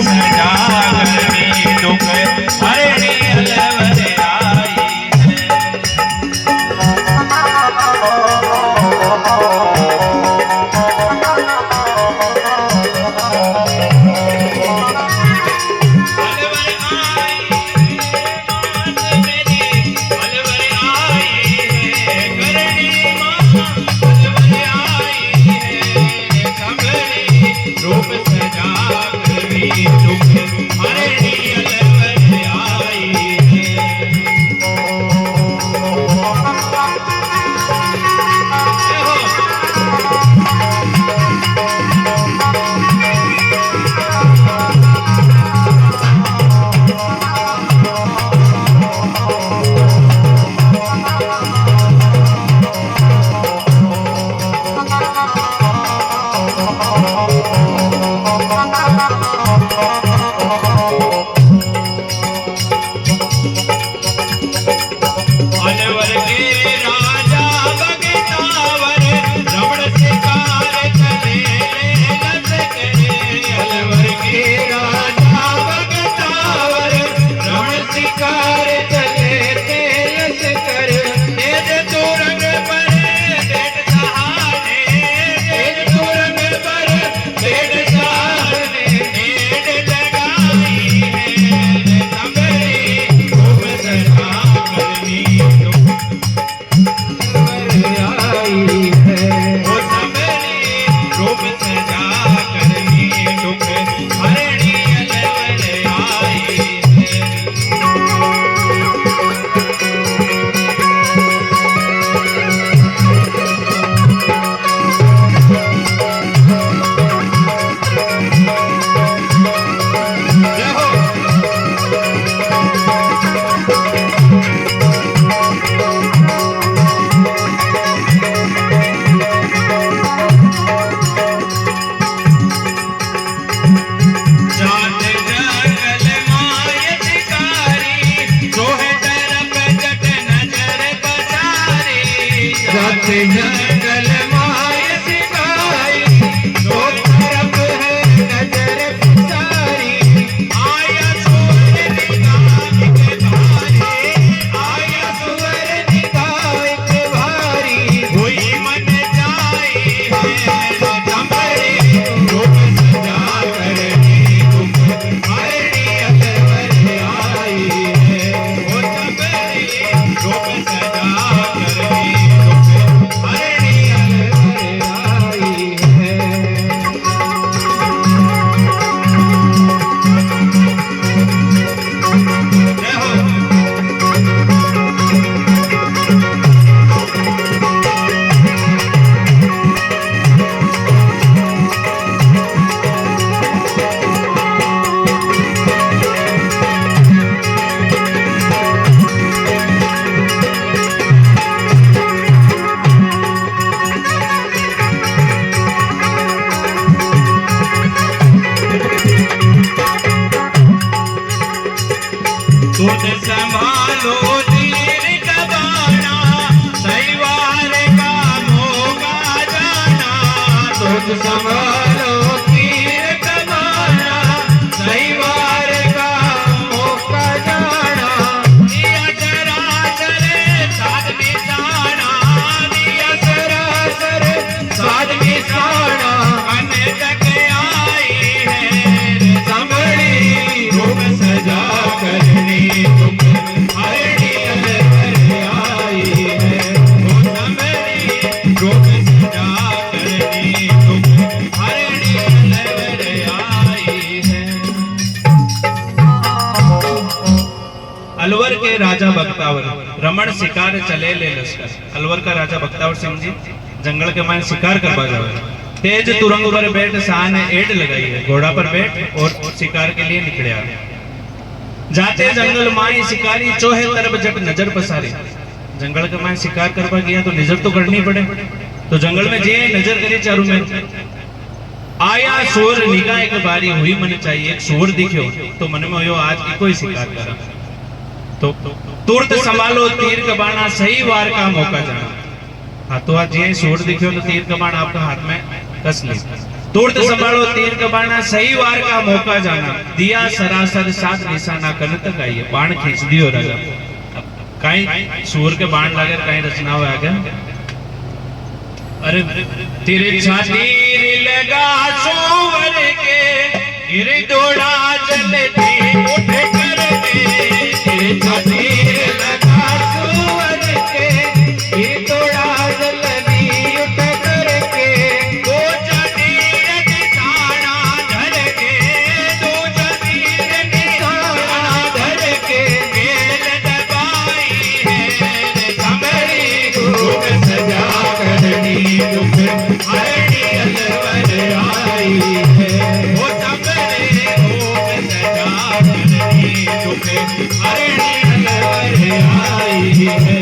सजा करनी दुख हरणी अलवर आई जंगल माय सिखाई दो तरफ है नजर सारी आया सुअर निगाह के भारी आया सुअर निगाह के भारी हुई मन जाई है चंबड़ी रूप सजा करनी तुम हरणी अलवर आई है वो चंबड़ी रूप सजा करनी तुझ संभालो तीर कबाना सहीवार का मोगा जाना तुझ संभालो तीर कबाना सहीवार का मोगा जाना दिया सरासर साध निशाना दिया सरासर साध निशाना मन तक आई है संभली रूप सजा करनी तुम हरणी अलवर आई है वो संभली रूप सजा करनी तुम हरणी अलवर आई है। अलवर के राजा बख्तावर रमण शिकार चले ले लश्कर। अलवर का राजा बख्तावर सिंह जी जंगल के मायने शिकार करवा जावे तेज तुरंग पर बैठ शान एड लगाई है घोड़ा पर बैठ और शिकार के लिए निकले आ जाते जंगल माई शिकारी चोहे तरफ जट नजर पसारी जंगल के माई शिकार करवा गया तो नजर तो करनी पड़े तो जंगल में जे नजर करी चारों में आया सुअर निगाह एक बारी हुई मन चाहिए एक सुअर दिखो तो मन में हो आज की कोई शिकार करा तो तुरंत संभालो तीर कबाना सही वार का मौका जाना हाथों हाथ जे सुअर दिखो तो तीर कबान आपका हाथ में कस ले तुर्त संभालो तीर कबाना, सही वार का मौका जाना, दिया सरासर सात निशाना कन तक आई। बाण खींच दियो राजा। कहीं सूर के बाण लगे, कहीं रचना हो आगे। अरे तिरछा तीर लगा सूर के, गिर दौड़ा जलती उठ करके। तिरछा तीर लगा सूर के, गिर दौड़ा जलती उठ करके। दो तीर निशाना धर के, दो तीर निशाना धर के। गेल दबाई है कमरी खूब सजा करनी, दुख हरणी अलवर आई है। वो कमरे खूब सजा करनी, दुख हरणी अलवर आई है।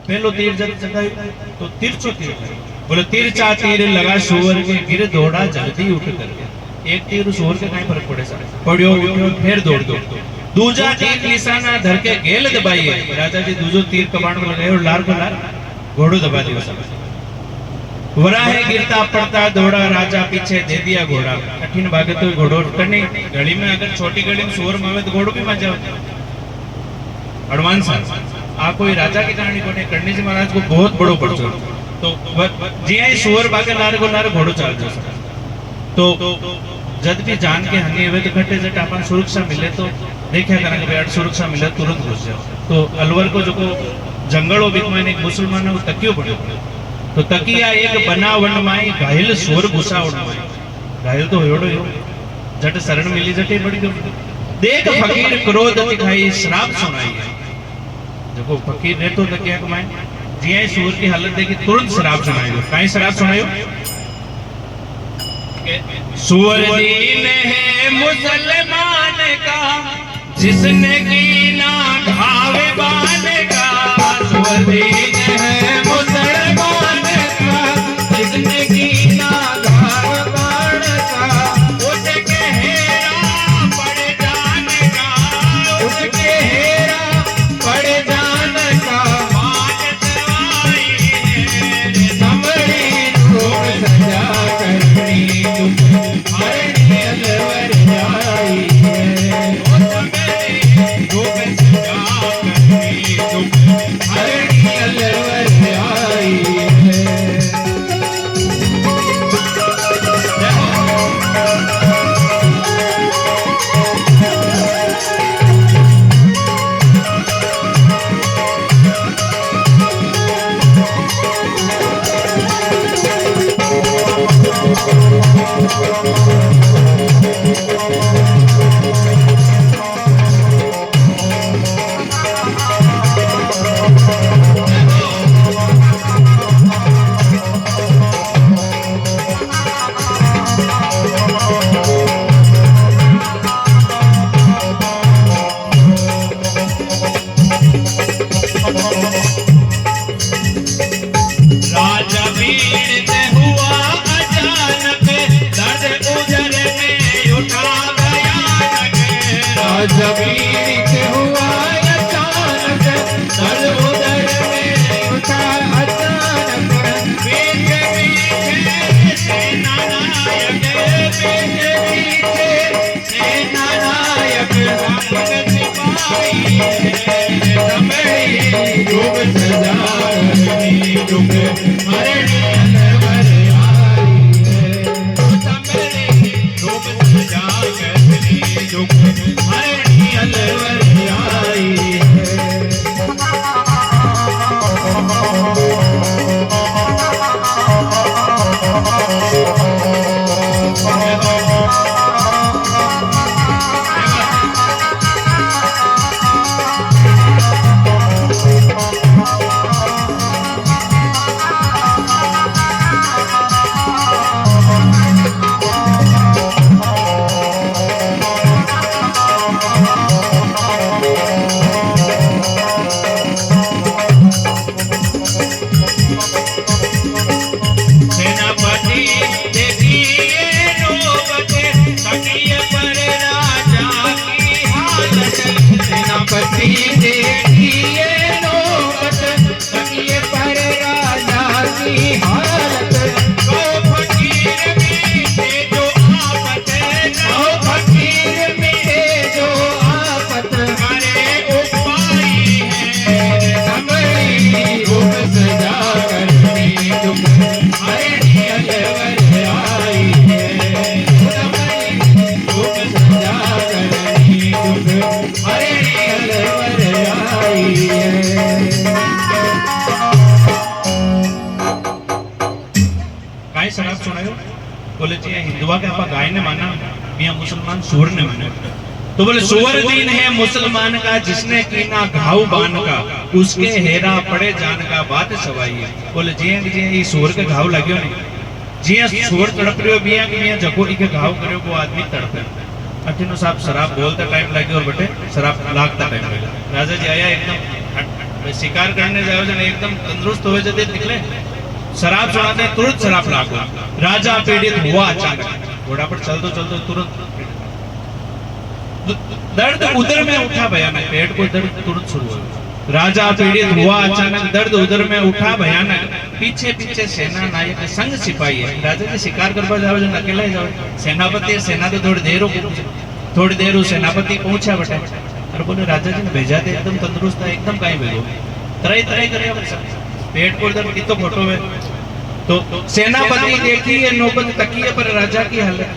पहलो तीर जब चढ़ाई तो तिरछो तीर बोले तिरछा तीर लगा सुअर के गिर दौड़ा जल्दी उठ करके। एक तीर सुअर के कहीं फर्क पड़े सारे पड़ियो उठ्यो फिर दौड़ दो। दूजा तीर निशाना धर के गेल दबाई है। राजा जी दूजो तीर कबाड़ में लगाए और लार को लार घोड़ो दबा दियो सब। वराहे गिरता पड़ता दौड़ा राजा पीछे दे दिया घोड़ा। कठिन भागे तो घोड़ो करनी गली में अगर छोटी गली में सुअर मावे तो घोड़ो भी मर जाए। हनुमान साहब आ कोई राजा की कहानी कोने करनी जी महाराज को बहुत बड़ो पड़चो तो जी आई सुअर बागे लार को लार घोड़ो चाल जो तो जद भी जान के हंगे हुए तो घटे जट अपन सुरक्षा मिले तो देखा करेंगे भाई सुरक्षा मिले तुरंत घुस जाओ। तो अलवर को जो को जंगल बीच में एक मुसलमान है वो तकियो पड़े तो तकिया एक बनावण माई घायल सुअर घुसा उड़ माई घायल तो होड़ो यो जट शरण मिली जटे बड़ी गई। देख फकीर क्रोध दिखाई श्राप सुनाई है। देखो फकीर ने तो तकिया कमाए जी आई सूर की हालत देखी तुरंत श्राप सुनायो। काई श्राप सुनायो? सूर दीन है मुसलमान का जिसने कीना घाव बान का। सुअर दीन है मुसलमान का जिसने कीना घाव बान का। उसके हेरा पड़ जाने का, उसके हेरा पड़ जाने का। मान सवाई है समड़ी रूप सजा करनी तुम हरणी अलवर आई है। ओ समड़ी रूप सजा करनी तुम हरणी अलवर आई है। राजा वीर ने हुआ अचानक दर्द उजर में उठा भयानक। राजा वीर ने हुआ अचानक दर्द उजर में उठा अचानक। बीच बीच सेना नायक, बीच बीच सेना नायक। रामन सिपाही है समड़ी रूप सजा करनी तुम हरणी अलवर आई है। समड़ी रूप सजा करनी तुम हरणी अलवर आई है। सेनापति देखिए नौबत तकिए पर राजा की हालत। सेनापति देखिए नौबत तकिए पर राजा की हालत। गौ फकीर मिटे जो आफत, गौ फकीर मिटे जो आफत। करे उपाय है समड़ी रूप सजा करनी तुम हरणी अलवर आई है। समड़ी रूप सजा करनी तुम हरणी अलवर आई है। काय सराब सुनायो? बोले जी हिंदुआ के आपा गाय ने माना, मियां मुसलमान सुअर ने माना। तो बोले सुअर दीन है मुसलमान का जिसने कीना घाव बान का। उसके हेरा पड़े जान का बात सवाई है। बोले जी ये सुअर के घाव लग्यो नहीं, जिया सुअर तड़प रहे हो बिया कि मियां जकोड़ी के घाव करे वो आदमी तड़पे। अठिनो साहब शराब बोलता टाइम लगे और बटे शराब लागता टाइम लगा। राजा जी आया एकदम शिकार करने जाओ जन एकदम तंदुरुस्त हो जाते निकले। शराब चढ़ाते तुरंत शराब लागो। राजा पीड़ित हुआ अचानक, घोड़ा पर चलते चलते तुरंत दर्द उदर में उठा भयानक। पेट को दर्द तुरंत शुरू हुआ। राजा पीड़ित हुआ अचानक दर्द उदर में उठा भयानक। पीछे पीछे सेना नायक संग सिपाही है। राजा जी शिकार करवा जाओ जन अकेला ही जाओ। सेनापति सेना तो थोड़ी देर थोड़ी देर सेनापति पहुंचा बटे और बोले राजा जी ने भेजा थे एकदम तंदुरुस्त है एकदम कहीं भेजो तरह तरह करे पेट को दर्द कितो फोटो है। तो सेनापति देखिए नौबत तकिए पर राजा की हालत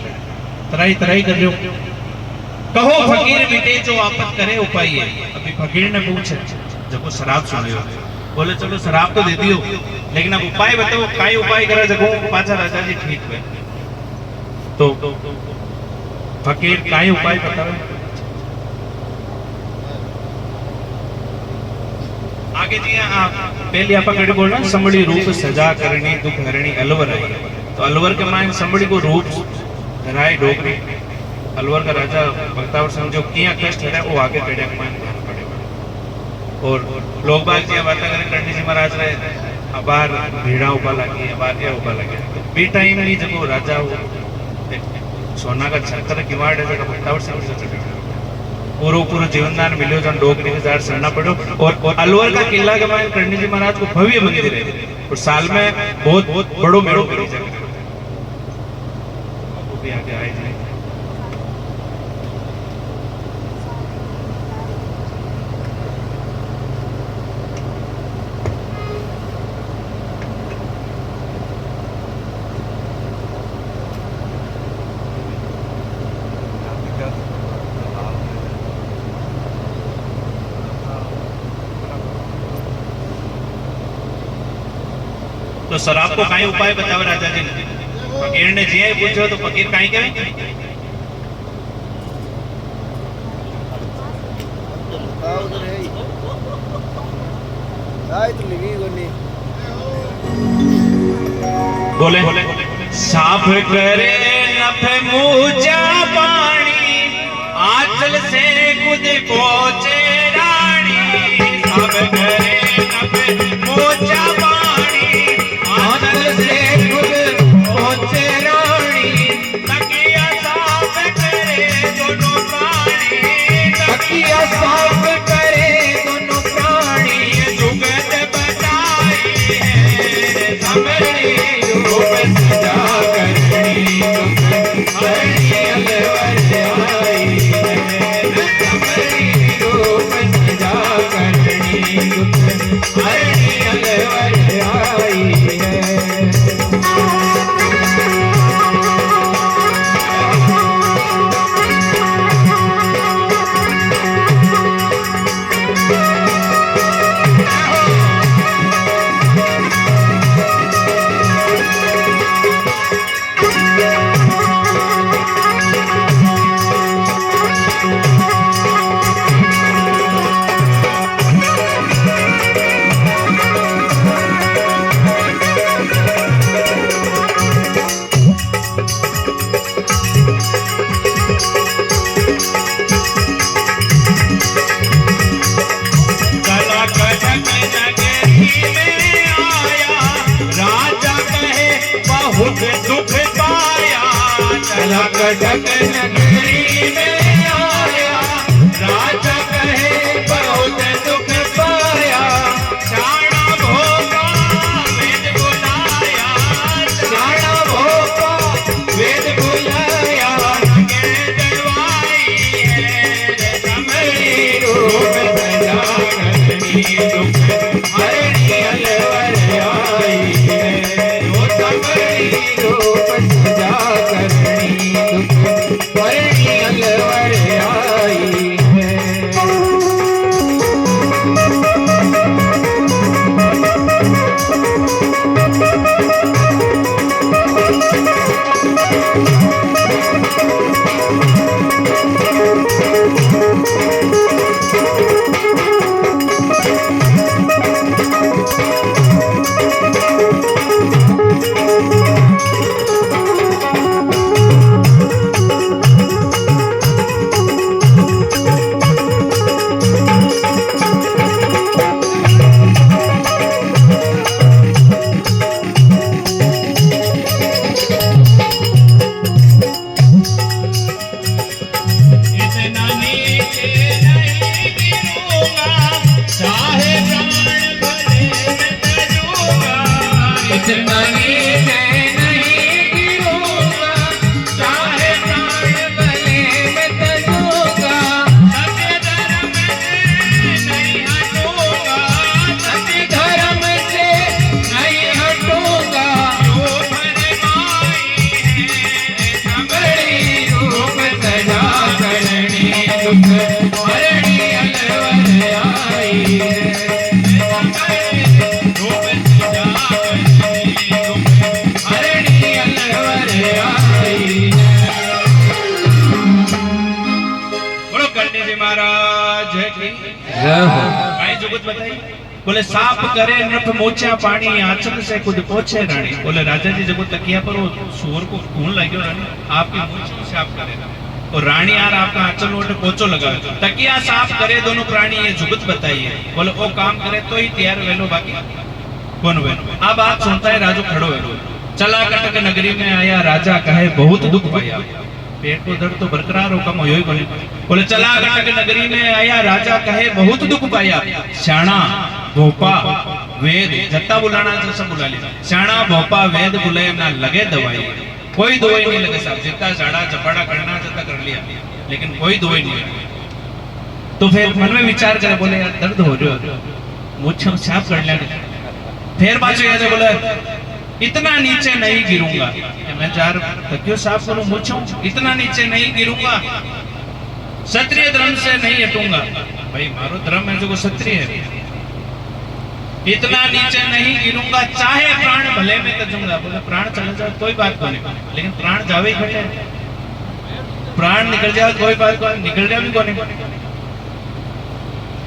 तरह तरह कर रहे हो। कहो फकीर मिटे जो आपत करे उपाय है। अभी फकीर ने पूछा जब वो शराब सुने बोले चलो शराब तो दे दियो लेकिन अब उपाय बताओ काई उपाय करा जगो पाछा राजा जी ठीक है। तो फकीर काई उपाय बतावे आगे जी पहले आप कड़ी बोलना संबड़ी रूप सजा करनी दुख हरणी अलवर आई। तो अलवर के मायने संबड़ी को रूप धराए डोकरी अलवर का राजा बख्तावर सिंह जो किया कष्ट है वो आगे कड़े मान ध्यान पड़े और लोग बाग जी बात करें करनी जी महाराज रहे अबार भीड़ा उबा लगी अबार क्या उबा लगे बी टाइम नहीं जब वो राजा वो सोना का छत्तर किवाड़ है जगह बख्तावर सिंह से चढ़े पूरा जीवनदान मिलो जन लोग निजार सरना पड़ो और अलवर का किला के मायने करनी जी महाराज को भव्य मंदिर है और साल में बहुत बड़ो मेड़ो करी जाए वो भी आगे आए जाए तो शराब को काई उपाय बतावे राजा जी ने फकीर ने जी पूछो तो फकीर काई कहे बोले साफ करे नफे मुझा पानी आंचल से खुद पहुंचे रानी साफ करे नफे मुझा से खुद पहुंचे रानी तकिया साफ करे दोनों प्राणी तकिया साफ करे दोनों प्राणी जुगत बताई है समरी रूप सजा करनी हरणी अलवर आई है समरी रूप सजा करनी हरणी अलवर आई कटक नगरी में आया राजा कहे बहुत दुख पाया शाणा भोगा वेद बुलाया शाणा भोगा वेद बुलाया के दरवाई है समरी रूप सजा करनी दुख हरणी अलवर आई है वो समरी रूप सजा करनी हरणी अलवर आई है बोले साफ करे नफ मोचा पानी आंचल से खुद पोछे रानी। बोले राजा जी जब तकिया पर वो सूअर को खून लगे रानी आपके मूछ से आप करे और रानी यार आपका आंचल ओटे पोचो लगा, तकिया साफ करे दोनों प्राणी ये जुगत बताइए, बोले वो काम करे तो ही तैयार वेलो, बाकी कौन वेलो। अब बात सुनता है राजू खड़ो वेलो, चला कटक नगरी में आया राजा कहे बहुत दुख पाया। पेट को दर्द तो बरकरार हो, कम हो ही बोले। बोले चला कटक नगरी में आया राजा कहे बहुत दुख पाया। श्याणा भोपा वेद जत्ता बुलाना जैसा बुला लिया, श्याणा भोपा वेद बुलाए ना लगे दवाई, कोई दवाई नहीं लगे साहब, जितना झाड़ा चपाड़ा करना जितना कर लिया, लेकिन कोई दवाई नहीं लगी। तो फिर मन में विचार करे, बोले यार दर्द हो रहा है, मुझे हम साफ कर लिया। फिर बाजू ऐसे बोले इतना नीचे नहीं गिरूंगा, मैं जार तकियो साफ करूं, मुझे इतना नीचे नहीं गिरूंगा, क्षत्रिय धर्म से नहीं हटूंगा। भाई मारो धर्म है जो क्षत्रिय है, इतना नीचे नहीं गिरूंगा, चाहे प्राण भले में तजूंगा। बोले प्राण चले जाए कोई बात को नहीं, लेकिन प्राण जावे ही खड़े, प्राण निकल जाए कोई बात को निकल जाए भी को नहीं।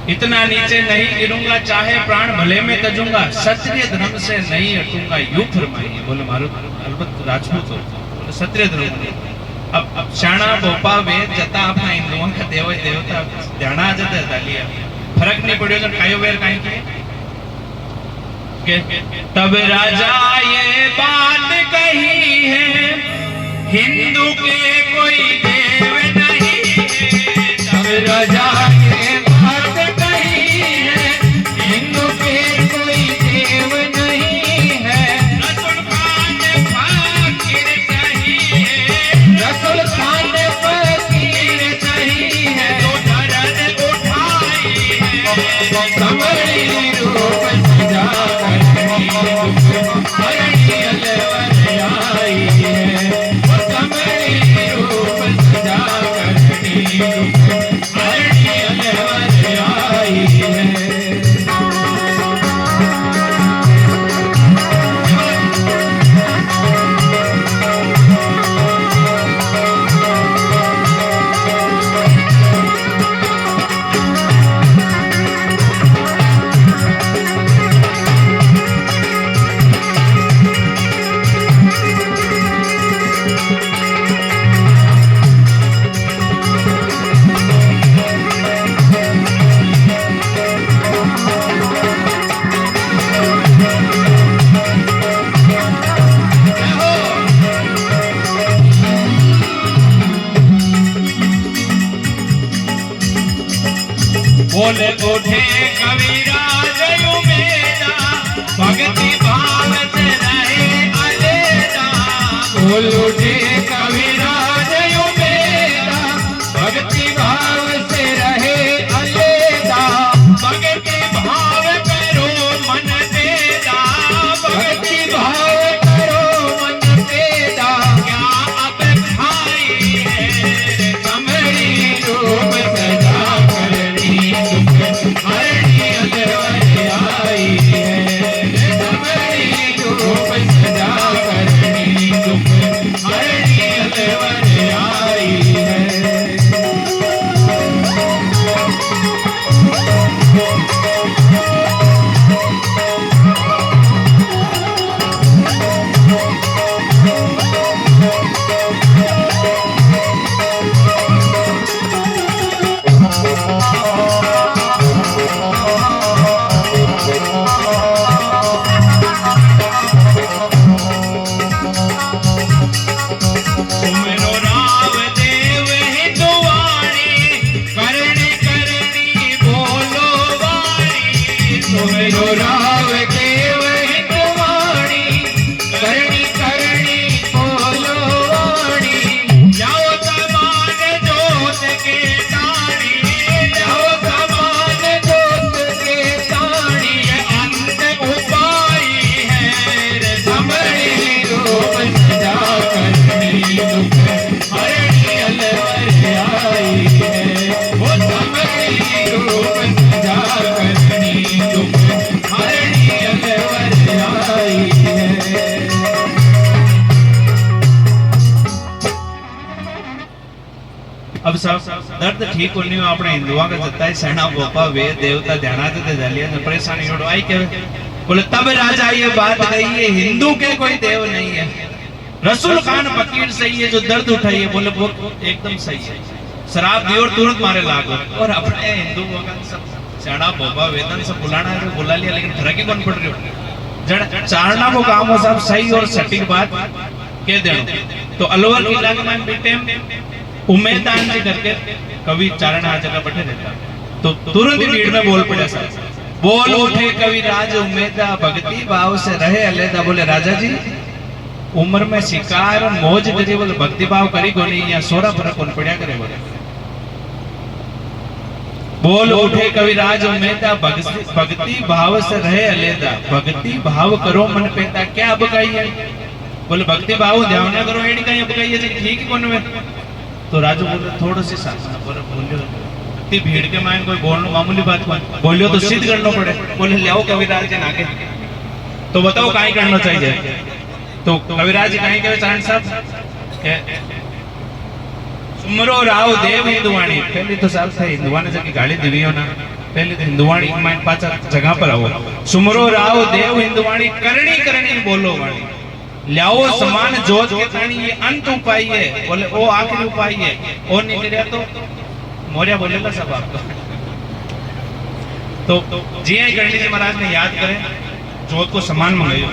इतना नीचे नहीं गिरूंगा, चाहे प्राण भले में तजूंगा, क्षत्रिय धर्म से नहीं हटूंगा, यूं फरमाइए। बोले मारो अलबत्त राजपूत हो, बोले क्षत्रिय धर्म। अब शाणा भोपा वेद जता अपना हिंदुओं का देव देवता ध्याना जता डालिया, फर्क नहीं पड़ियो जब कायो वेर काई के। तब राजा ये बात कही है, हिंदू के कोई देव नहीं है। तब राजा ये बात कही है, हिंदू के कोई देव नहीं है। रसूल खान फकीर सही है, रसूल खान फकीर सही है, तो दर्द उठाई है, कमली रूप सजा बोले उठे कविराज उमेदा, भक्ति भाव से रहे अलेदा। बोल उठे कविराज उमेदा, भक्ति भाव से रहे अलेदा। भक्ति भाव करो मन देदा, भक्ति भाव करो मन देदा। क्या अब खाई है कमली रूप सजा करनी, हरणी अलवर आई है, कमली रूप सजा करनी, हरणी अलवर आई है। सुमिरो राव देव हिंदुवाणी, करणी करणी बोलो वाणी। सुमिरो राव देव हिंदुवाणी, करणी करणी बोलो वाणी। जाओ समान जोत के ताणी, जाओ समान जोत के ताणी। अंत उपाय है रे समरी रूप सजा करनी, हरणी अलवर आई है, वो समरी रूप सजा करनी, हरणी अलवर आई है। अब सब दर्द ठीक होने में अपने हिंदुआ का जता है, सेना भोपा वेद देवता ध्याना देते जालिया ने परेशानी उड़वाई के। बोले तब राजा ये बात कही है, हिंदू के कोई देव नहीं है, रसूल खान फकीर से ये जो दर्द उठाई है, बोले वो एकदम सही है। शराब दी और तुरंत मारे लागो। और अपने हिंदू वगन सब चाड़ा बोबा वेदन सब बुलाना है, बुला लिया, लेकिन फर्क ही कौन पड़ रही हो। जड़ चारना वो काम हो सब सही और सटीक बात कह देना। तो अलवर किला के मान बेटे उम्मेदान जी करके कवि चारण आ जगह बैठे रहता, तो तुरंत ही भीड़ में बोल पड़ा साहब, बोल उठे कवि राज उम्मेदा भक्ति भाव से रहे अलहदा। बोले राजा जी उम्र में शिकार और मौज करी, बोले भक्ति भाव करी को नहीं, या सोरा फर्क कौन पड़ा करे। बोले बोल उठे कवि राज उम्मेदा भक्ति भाव से रहे अलहदा। भक्ति भाव करो मन पेता क्या बकाई है। बोले भक्ति भाव ध्यान ना करो एडी कहीं बकाई है, ठीक है कौन में। तो राजू बोले थोड़ा सी शासन बोलियो, इतनी भीड़ के मायन कोई बोलना मामूली बात बोलियो तो सिद्ध करना पड़े। बोले ले आओ कविराज के नाके, तो बताओ कहीं करना चाहिए। तो कविराज जी कहीं के चारण साहब सुमरो राव देव हिंदुवाणी। पहले तो साहब थे हिंदुवाणी जगह गाली दिवियो ना, पहले तो हिंदुवाणी मायन पाचा जगह पर आओ। सुमरो राव देव हिंदुवाणी करणी करणी बोलो वाणी। ल्याओ समान जोत के ताणी, ये अंत उपाय है। बोले ओ आखिरी उपाय है, और नहीं मिला तो मौर्य बोलेगा सब आपको। तो जी आई करणी जी महाराज ने याद करें जोत को समान मंगाइयो।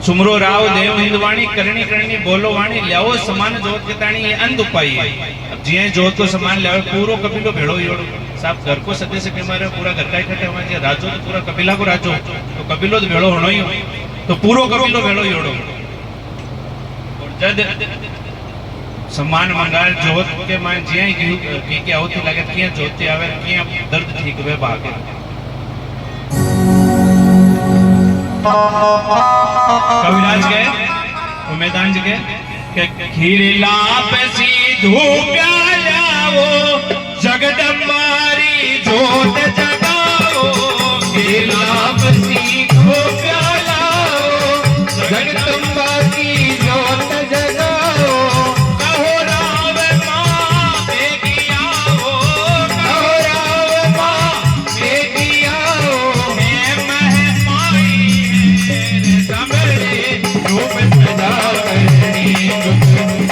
सुमरो राव देव हिंदवाणी करणी करणी बोलो वाणी। ल्याओ समान जोत के ताणी, ये अंत उपाय है। अब जी आई जोत को समान ल्याओ, पूरो कपिलो भेड़ो योड़ो। साहब घर को सदस्य के मारे पूरा घर का इकट्ठे हमारे राजो तो पूरा कपिला को राजो, तो कपिलो तो भेड़ो होनो ही हो, तो पूरो कपिलो भेड़ो योड़ो। और जद सम्मान मंगाल जोत के मान जिया की क्या होती लगे किया जोते आवे किया दर्द ठीक वे भागे। कविराज गए उम्मेदान जी के खीरला पे सीधू प्यालाओ जगदम्बारी जोत जगाओ। खीरला पे सीधू प्यालाओ जगदम्बा की जोत जगाओ। कहो राव मां बेगी आओ, कहो राव मां बेगी आओ। हे महमाई है सबरे रूप सजा करनी दुख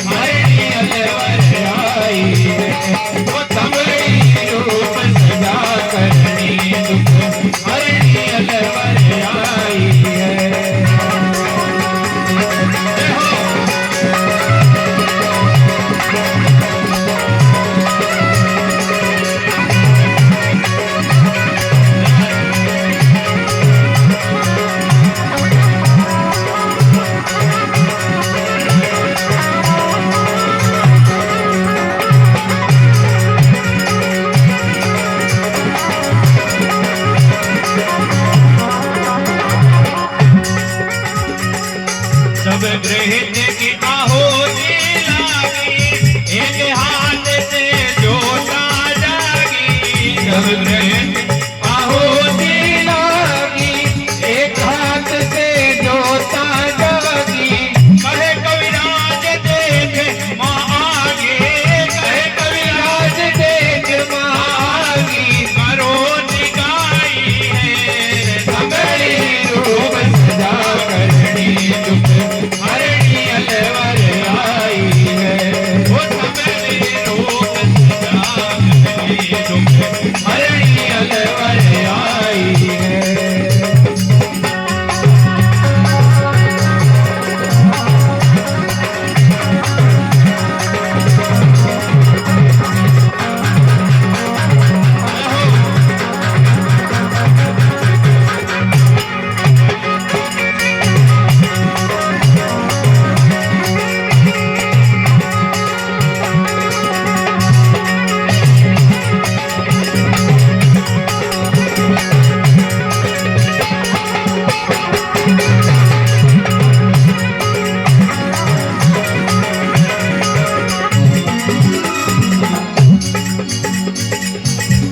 हरणी अलवर आई है। वो सबरे रूप सजा करनी दुख हरणी अलवर आई है। सब गृहित की आहुति लागी, एक हाथ से जोता जागी। सब गृहित आहुति लागी, एक हाथ से जोता जागी। कहे कविराज देख मां आगे, कहे कविराज देख मां आगी। करो निगाई है सबरी रूप सजा करनी दुख हरणी अलवर आई है। वो सबरी रूप सजा करनी दुख हरणी अलवर आई है।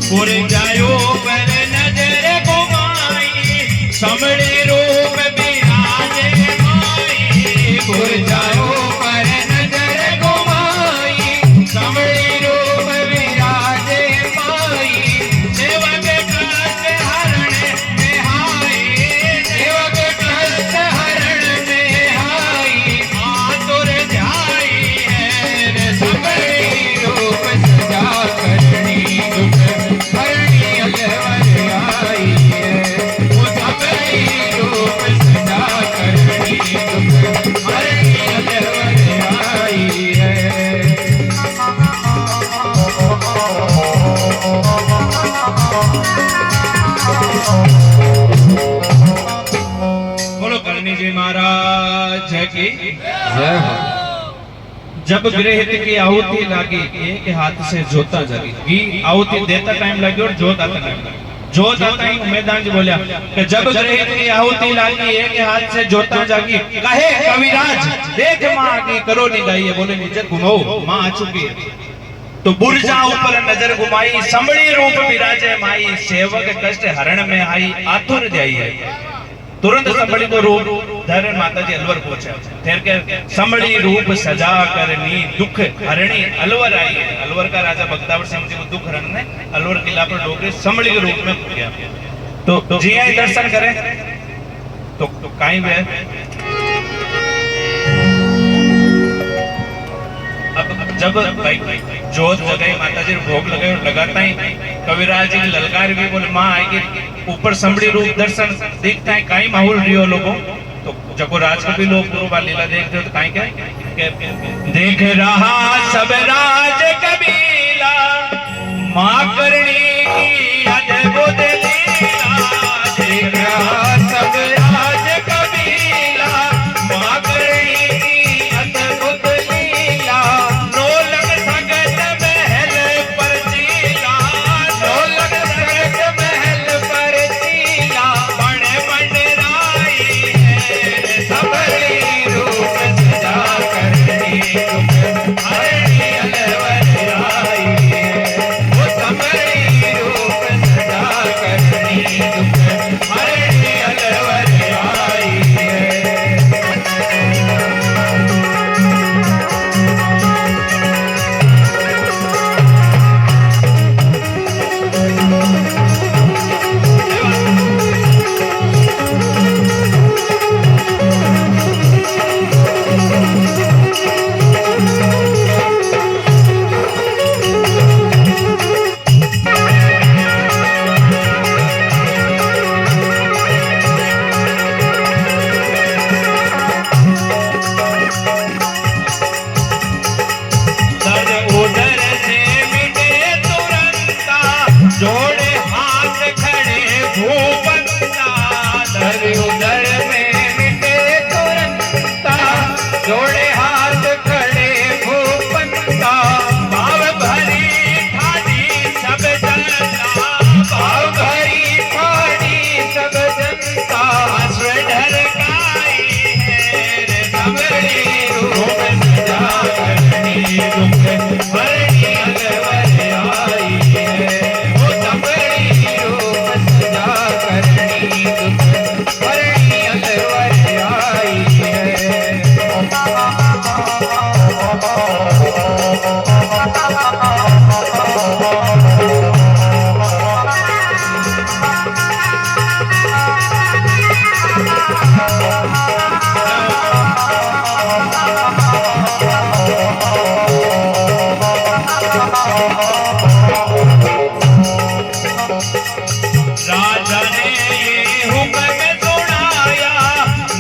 पुर जायो पर नजर घुमाई, समड़े रूप बिराजे माई। पुर जायो पर नजर घुमाई, समड़े रूप बिराजे माई। सेवक कष्ट हरण निहाई, सेवक कष्ट हरण बोलो करणी जी महाराज की जय हो। जब गृहित की आहुति लगी एक हाथ से जोता जगी घी आहुति देता टाइम लगी और जोत आता टाइम लगी जोत आता ही उमेदान जी बोलिया कि जब गृहित की आहुति लगी एक हाथ से जोता जागी कहे कविराज देख मां आगे करो निगाही बोले नजर घुमाओ मां आ चुकी है तो बुरजा ऊपर नजर घुमाई संभली रूप विराजे माई सेवक कष्ट हरण में आई आतुर ध्याई है तुरंत संभली को रूप धर माता जी अलवर पहुंचे ठहर के संभली रूप सजा करनी दुख हरणी अलवर आई है अलवर का राजा बख्तावर सिंह जी को दुख हरण ने अलवर किला पर डोकरे संभली के रूप में गया तो जी आई दर्शन करें तो काई वे अब जब जोत जगाई माता जी भोग लगाए और लगाता ही कविराज जी ललकार भी बोले माँ आएगी ऊपर संभड़ी रूप दर्शन देखता है काई माहौल रियो लोगों तो जब राज कभी लोग गुरु लीला देखते हो तो काई क्या देख रहा सब राज कबीला माँ करनी की अद्भुत लीला देख रहा सब राज कबीला माँ करनी की अद्भुत लीला नौलख सगत महल पर चीला नौलख सगत महल पर चीला बड़े बड़े राई है सबरी रूप सजा करनी तुम हरणी अलवर आई है वो सबरी रूप सजा करनी तुम हरणी अलवर आई है दर्द उधर से मिटे तुरंता जोड़े हाथ खड़े भूपंता दर्द उधर में मिटे तुरंता जोड़े हाथ खड़े भूपंता भाव भरी ठाड़ी सब जनता भाव भरी ठाड़ी सब जनता स्वेटर गाई है रे सबरी रूप सजा करनी दुख हरणी अलवर आई है वो सबरी रूप सजा करनी दुख हरणी अलवर आई है राजा ने ये हुक्म सुनाया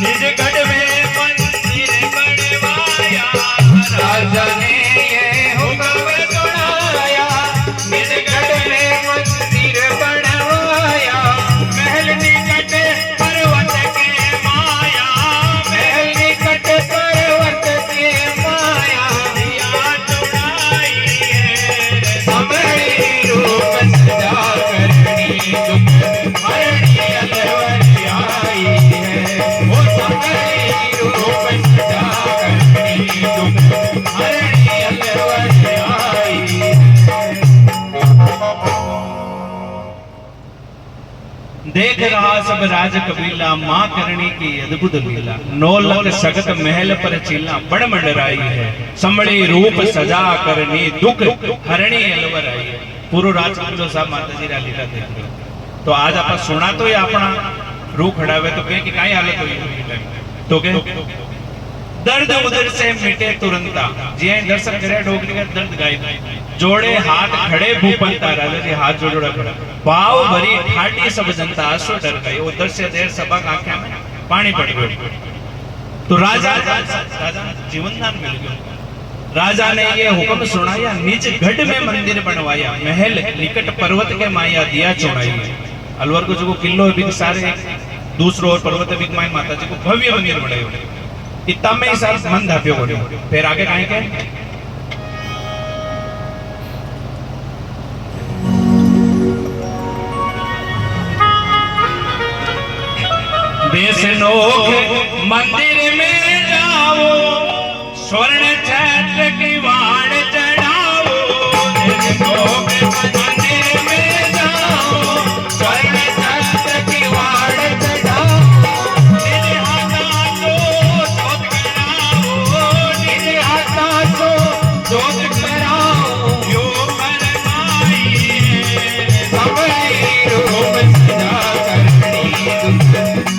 निज गढ़ में मंदिर बनवाया राजा ने ये हुक्म सुनाया निज गढ़ में मंदिर बनवाया महल निकट पर्वत के माया महल निकट पर्वत के माया दिया चुड़ाई है सबरी रूप सजा करनी दुख हरणी अलवर आई है वो सबरी रूप सजा करनी दुख हरणी अलवर आई देख रहा सब राज कबीला माँ करनी की अद्भुत लीला नौलख सगत महल पर चीला बड़ मंडराई है संभली रूप सजा करनी दुख हरणी अलवर आई है पूरो राजकुंजो साहब माता जी रा लीला देख रहे हो। तो आज आप सुना तो ये अपना रूह खड़ावे तो कहे कि काई हालत हुई तो के दर्द उधर से मिटे तुरंता जी दर्शन करे डोगरी का दर्द गायब जोड़े हाथ खड़े भूपंता राजा जी हाथ जोड़ा खड़ा पाव भरी ठाटी सब जनता आसो डर गई उधर से देर सभा आंखें में पानी पड़ गयो तो राजा जीवन दान मिल गयो राजा ने ये हुक्म सुनाया, निज गढ़ में मंदिर बनवाया, महल निकट पर्वत के माया दिया चौड़ाई। अलवर को जो किलो है बिक सारे दूसरो और पर्वत बिक माई माता जी को भव्य मंदिर बनायो। इतना में ही साल मन धाप्यो बोले। फिर आगे कहें के देश नोख मंदिर में जाओ, स्वर्ण छत्र की वाण चढ़ाओ। देश नोख मंदिर में जाओ, स्वर्ण छत्र की वाण चढ़ाओ। निज हाथा सो जोत कराओ, निज हाथा सो जोत कराओ। यो परमाई सबई रूप सजा करनी दुख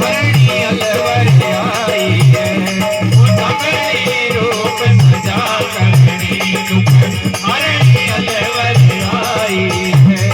भरनी अलवर आई है। वो सबई रूप सजा करनी दुख भरनी अलवर आई है।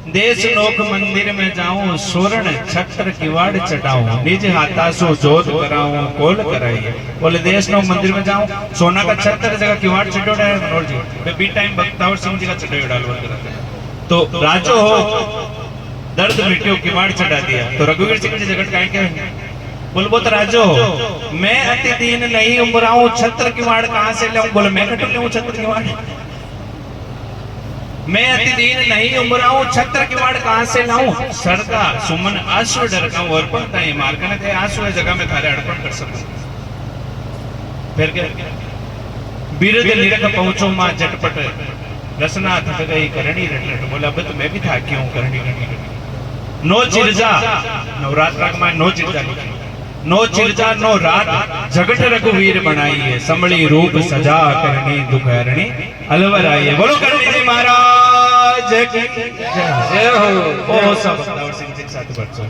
देश नोख मंदिर में जाऊं, स्वर्ण छत्र किवाड़ चढ़ाऊं। निज हाथा सो जोत कराऊं, कोल कराइए। बोले देश नोख मंदिर में जाऊं, सोना का छत्र जगह किवाड़ चढ़ोड़ा है मनोहर जी। बी टाइम बख्तावर सिंह जी का चढ़ोड़ा डाल तो राजो हो दर्द मिट्टियों किवाड़ चढ़ा दिया। तो रघुवीर सिंह जी जगत काय के बोले वो तो राजो हो, मैं अति दीन नहीं उमराऊं, छत्र किवाड़ कहां से लाऊं। बोले मैं कटू लेऊं छत्र किवाड़, मैं अति दीन नहीं उमराऊं, छत्र किवाड़ कहां से लाऊं। सरदा सुमन आंसू डरका अर्पण ताई मार्कने थे आंसू है जगह में थारे अर्पण कर सकूं। फिर के बिरद निरख पहुंचो मां झटपट रसना थक गई करणी रट रट। बोला अब तो मैं भी थाकी हूँ करणी रट रट। नो चिरजा नवरात्र में नो चिरजा लिखी। नो चिरजा नो रात जगत रघुवीर बनाई है। संभली रूप सजा करणी दुख हरणी अलवर आई है। बोलो करणी जी महाराज की जय हो। ओ सब बख्तावर सिंह जी के साथ बच्चों